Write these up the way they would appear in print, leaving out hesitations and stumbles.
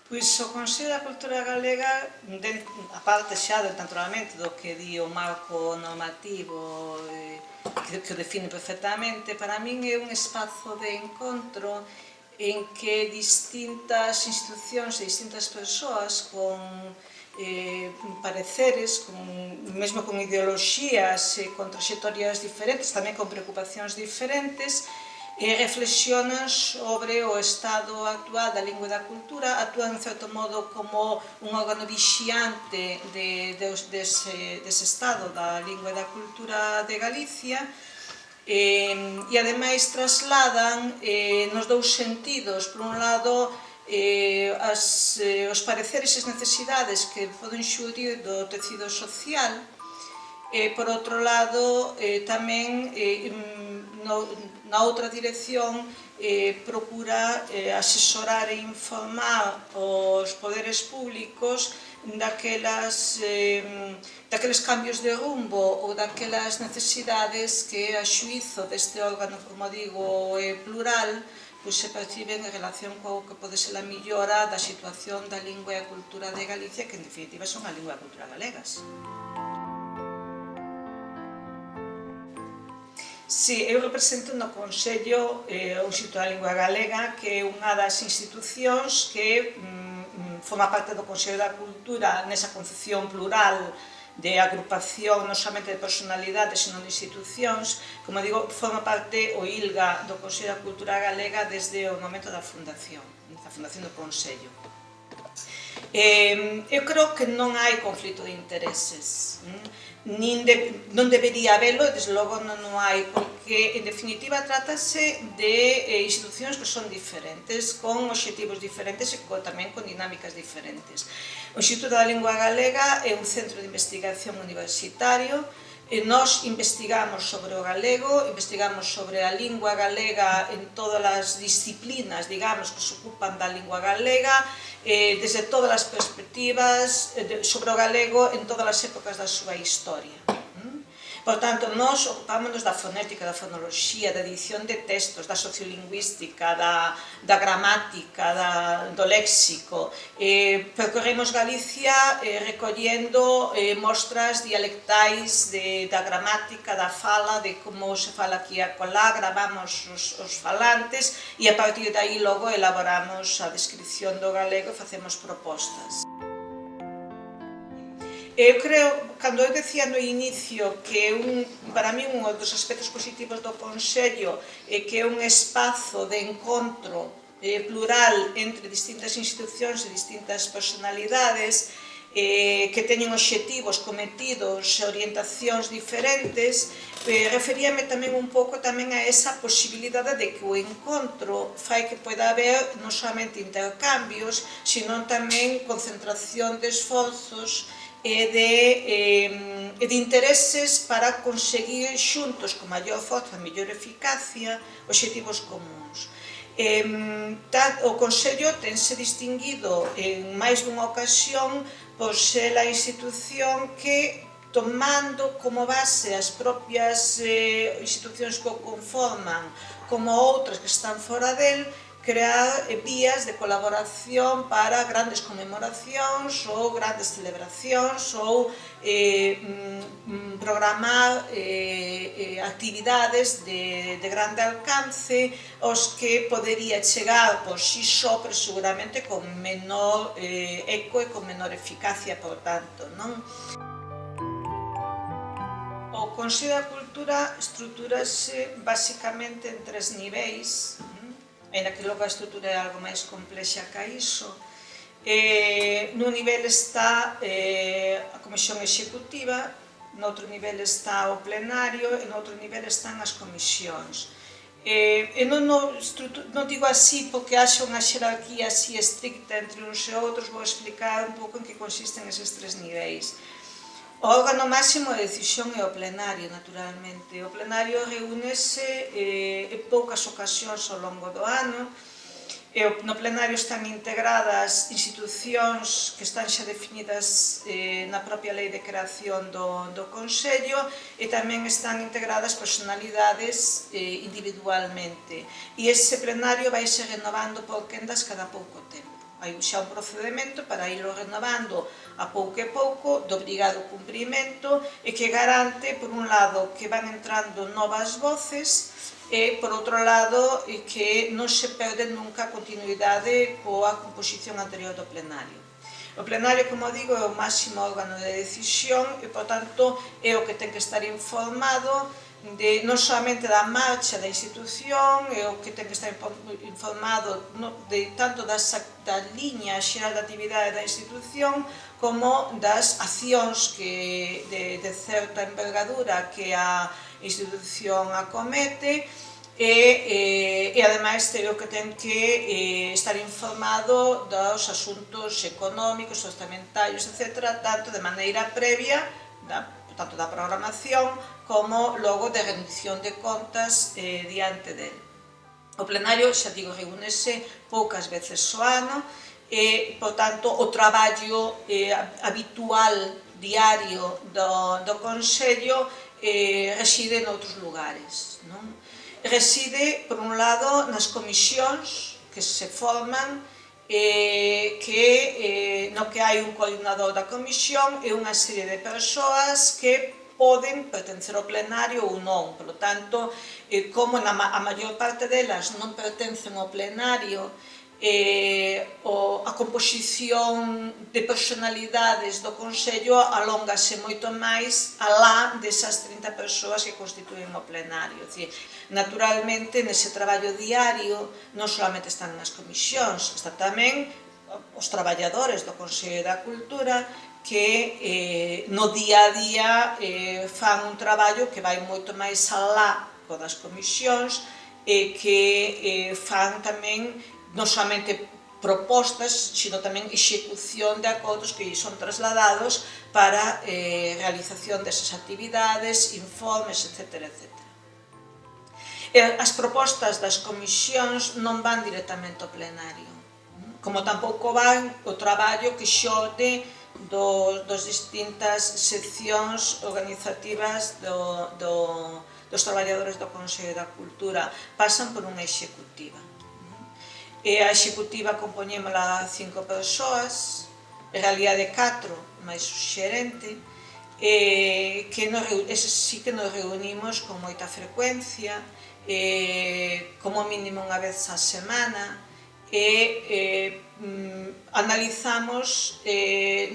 Pois o Consello da Cultura Galega, a parte xa naturalmente do que di o marco normativo que o define perfectamente, para min é un espazo de encontro en que distintas institucións e distintas persoas con pareceres, mesmo con ideoloxías e con trayectorias diferentes, tamén con preocupacións diferentes, reflexionan sobre o estado actual da lingua e da cultura, actúan en certo modo como un órgano vixiante dese estado da lingua e da cultura de Galicia, e ademais trasladan nos dous sentidos, por un lado os pareceres e as necesidades que poden xurdir do tecido social, e por outro lado tamén na outra dirección procura asesorar e informar os poderes públicos daqueles cambios de rumbo ou daquelas necesidades que a xuízo deste órgano, como digo, plural, se perciben en relación co que pode ser a millora da situación da lingua e a cultura de Galicia, que en definitiva son a lingua e a cultura galegas. Si, eu represento no Consello o Instituto da Lingua Galega, que é unha das institucións que forma parte do Consello da Cultura nesa concepción plural de agrupación non somente de personalidades, senón de institucións. Como digo, forma parte o ILGA do Consello da Cultura Galega desde o momento da fundación do Consello. Eu creo que non hai conflito de intereses, non debería habelo, e desde logo non hai, porque en definitiva trátase de institucións que son diferentes, con obxectivos diferentes e tamén con dinámicas diferentes. O Instituto da Lingua Galega é un centro de investigación universitario. Nós investigamos sobre o galego, investigamos sobre a lingua galega en todas as disciplinas, digamos, que se ocupan da lingua galega, desde todas as perspectivas sobre o galego en todas as épocas da súa historia. Por tanto, nós ocupámonos da fonética, da fonoloxía, da edición de textos, da sociolingüística, da gramática, do léxico. Percorremos Galicia recollendo mostras dialectais da gramática, da fala, de como se fala aquí e acolá, gravamos os falantes e a partir de aí logo elaboramos a descripción do galego e facemos propostas. Eu creo, cando eu decía no inicio que para mí un dos aspectos positivos do Consello é que é un espazo de encontro plural entre distintas institucións e distintas personalidades que teñen obxectivos, cometidos e orientacións diferentes, referíame tamén un pouco tamén a esa posibilidade de que o encontro fai que poida haber non somente intercambios, senón tamén concentración de esforzos e de intereses para conseguir xuntos con maior forza, mellor eficacia, obxectivos comuns. O Consello tense distinguido en máis dunha ocasión por ser a institución que, tomando como base as propias institucións que o conforman como outras que están fora del, crear vías de colaboración para grandes conmemoracións ou grandes celebracións ou programar actividades de grande alcance aos que podería chegar por si só, pero seguramente con menor eco e con menor eficacia, por tanto, non? O Consello da Cultura estruturase basicamente en 3 niveis, ainda que logo a estrutura é algo máis complexa que iso. Nun nivel está a Comisión Executiva, noutro nivel está o plenario e noutro nivel están as comisións. Non digo así porque haxa unha xerarquía así estricta entre uns e outros, vou explicar un pouco en que consisten eses 3 niveis. O órgano máximo de decisión é o plenario, naturalmente. O plenario reúnese en poucas ocasións ao longo do ano. No plenario están integradas institucións que están xa definidas na propia lei de creación do Consello e tamén están integradas personalidades individualmente. E ese plenario vai se renovando por quendas cada pouco tempo. hai xa un procedimento para irlo renovando a pouco e pouco, de obrigado cumprimento, e que garante, por un lado, que van entrando novas voces, e, por outro lado, que non se perde nunca a continuidade coa composición anterior do plenario. O plenario, como digo, é o máximo órgano de decisión e, por tanto, é o que ten que estar informado non solamente da marcha da institución, é o que ten que estar informado tanto da liña xeral de actividade da institución como das accións de certa envergadura que a institución acomete e ademais é o que ten que estar informado dos asuntos económicos, orzamentarios, etc., tanto de maneira previa, tanto da programación como logo de rendición de contas diante dele. O plenario, xa digo, reúnese poucas veces ao ano e, por tanto, o traballo habitual diario do Consello reside noutros lugares. Reside, por un lado, nas comisións que se forman no que hai un coordinador da comisión e unha serie de persoas que poden pertencer ao plenario ou non. Por lo tanto, como a maior parte delas non pertencen ao plenario, a composición de personalidades do Consello alóngase moito máis alá desas 30 persoas que constituen o plenario. Naturalmente, nese traballo diario, non solamente están nas comisións, están tamén os traballadores do Consello da Cultura que no día a día fan un traballo que vai moito máis alá das comisións e que fan tamén non solamente propostas, sino tamén execución de acordos que son trasladados para realización desas actividades, informes, etc. As propostas das comisións non van directamente ao plenario, como tampouco van o traballo que xorde das distintas seccións organizativas dos traballadores do Consello da Cultura. Pasan por unha executiva. E a executiva compoñémola 5 persoas, en realidade 4, máis o xerente, eses sí que nos reunimos con moita frecuencia, como mínimo unha vez á semana, e analizamos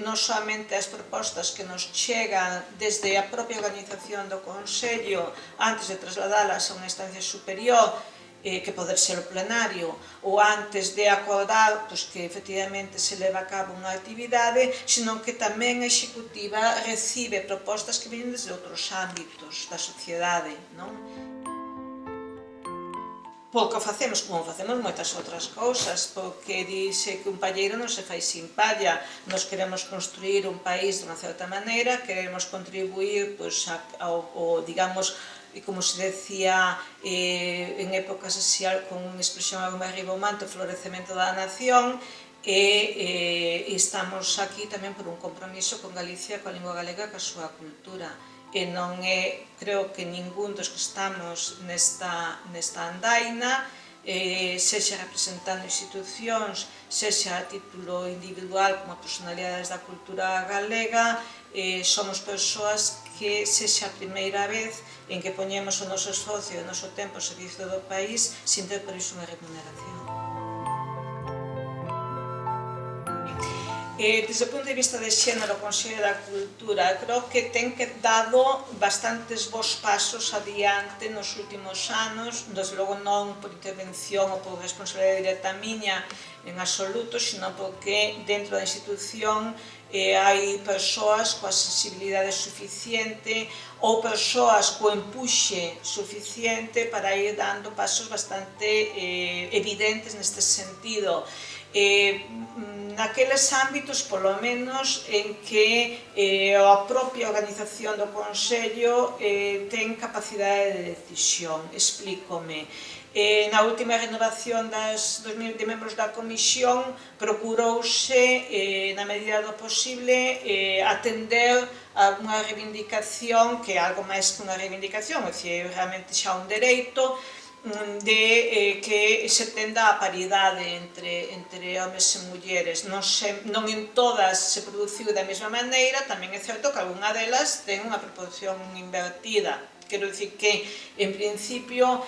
non somente as propostas que nos chegan desde a propia organización do Consello antes de trasladalas a unha instancia superior, que poder ser o plenario, ou antes de acordar que efectivamente se leva a cabo unha actividade, senón que tamén a executiva recibe propostas que vienen desde outros ámbitos da sociedade. Porque facemos, como facemos moitas outras cousas, porque dixe que un palleiro non se fai sin palla. Nos queremos construir un país de unha certa maneira, queremos contribuir ao, digamos, como se decía en épocas así, con unha expresión algo máis rimbombante, o florecemento da nación, e estamos aquí tamén por un compromiso con Galicia, coa lingua galega, coa súa cultura. E non é, creo que ningún dos que estamos nesta andaina, sexa representando institucións, sexa a título individual como personalidades da cultura galega, somos persoas que sexa a primeira vez en que poñemos o noso esforzo e o noso tempo ao servizo do país sin ter por iso unha remuneración. Desde o punto de vista de xénero, o Consello da Cultura creo que ten dado bastantes bons pasos adiante nos últimos anos, desde logo non por intervención ou por responsabilidade directa miña en absoluto, sino porque dentro da institución hai persoas coa sensibilidade suficiente ou persoas co empuxe suficiente para ir dando pasos bastante evidentes neste sentido. Naqueles ámbitos, polo menos, en que a propia organización do Consello ten capacidade de decisión. Explícome. Na última renovación de membros da Comisión procurouse, na medida do posible, atender a unha reivindicación que é algo máis que unha reivindicación, é dicir, realmente xa un dereito, de que se tenda a paridade entre homes e mulleres. Non en todas se produciu da mesma maneira, tamén é certo que algunha delas ten unha proporción invertida. Quero dicir que, en principio,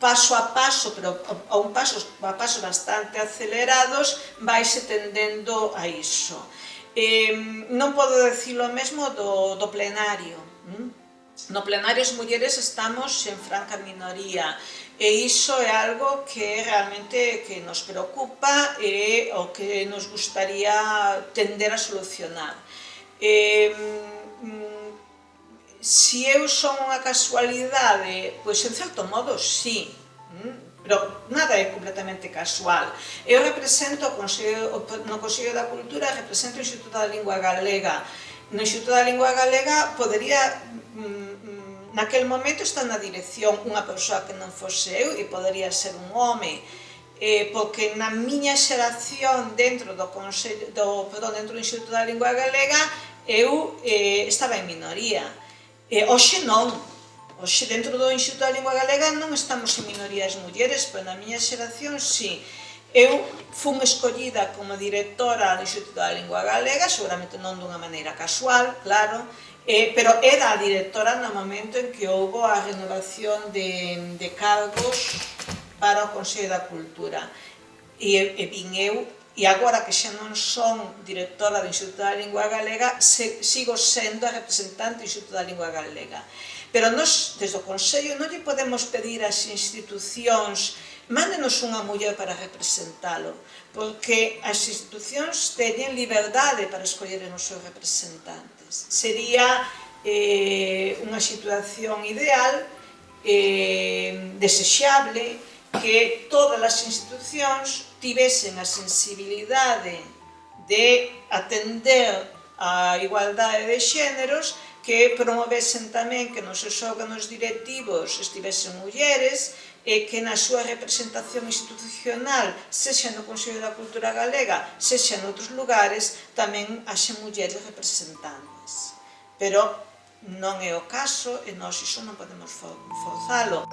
paso a paso, pero a pasos bastante acelerados, vaise tendendo a iso. Non podo dicir o mesmo do plenario. No plenario as mulleres estamos en franca minoría e iso é algo que realmente que nos preocupa e o que nos gustaría tender a solucionar. Se eu son unha casualidade, pois en certo modo sí, pero nada é completamente casual. Eu represento no Consello da Cultura, represento o Instituto da Lingua Galega. No Instituto da Lingua Galega podería, naquel momento, estar na dirección unha persoa que non fose eu e podería ser un home, porque na miña xeración dentro do Instituto da Lingua Galega eu estaba en minoría. Hoxe non. Hoxe dentro do Instituto da Lingua Galega non estamos en minoría as mulleres, pero na miña xeración sí. Eu fun escollida como directora do Instituto da Lingua Galega, seguramente non dunha maneira casual, claro, pero era a directora no momento en que houbo a renovación de cargos para o Consello da Cultura. E vin eu, e agora que xa non son directora do Instituto da Lingua Galega, sigo sendo a representante do Instituto da Lingua Galega. Pero nós, desde o Consello, non lle podemos pedir ás institucións mándenos unha muller para representalo, porque as institucións teñen liberdade para escoller os seus representantes. Sería unha situación ideal, desexable, que todas as institucións tivesen a sensibilidade de atender a igualdade de xéneros, que promovesen tamén que nos seus órganos directivos estivesen mulleres e que na súa representación institucional, sexa no Consello da Cultura Galega, sexa noutros lugares, tamén haxe mulleres representantes. Pero non é o caso e nós iso non podemos forzalo.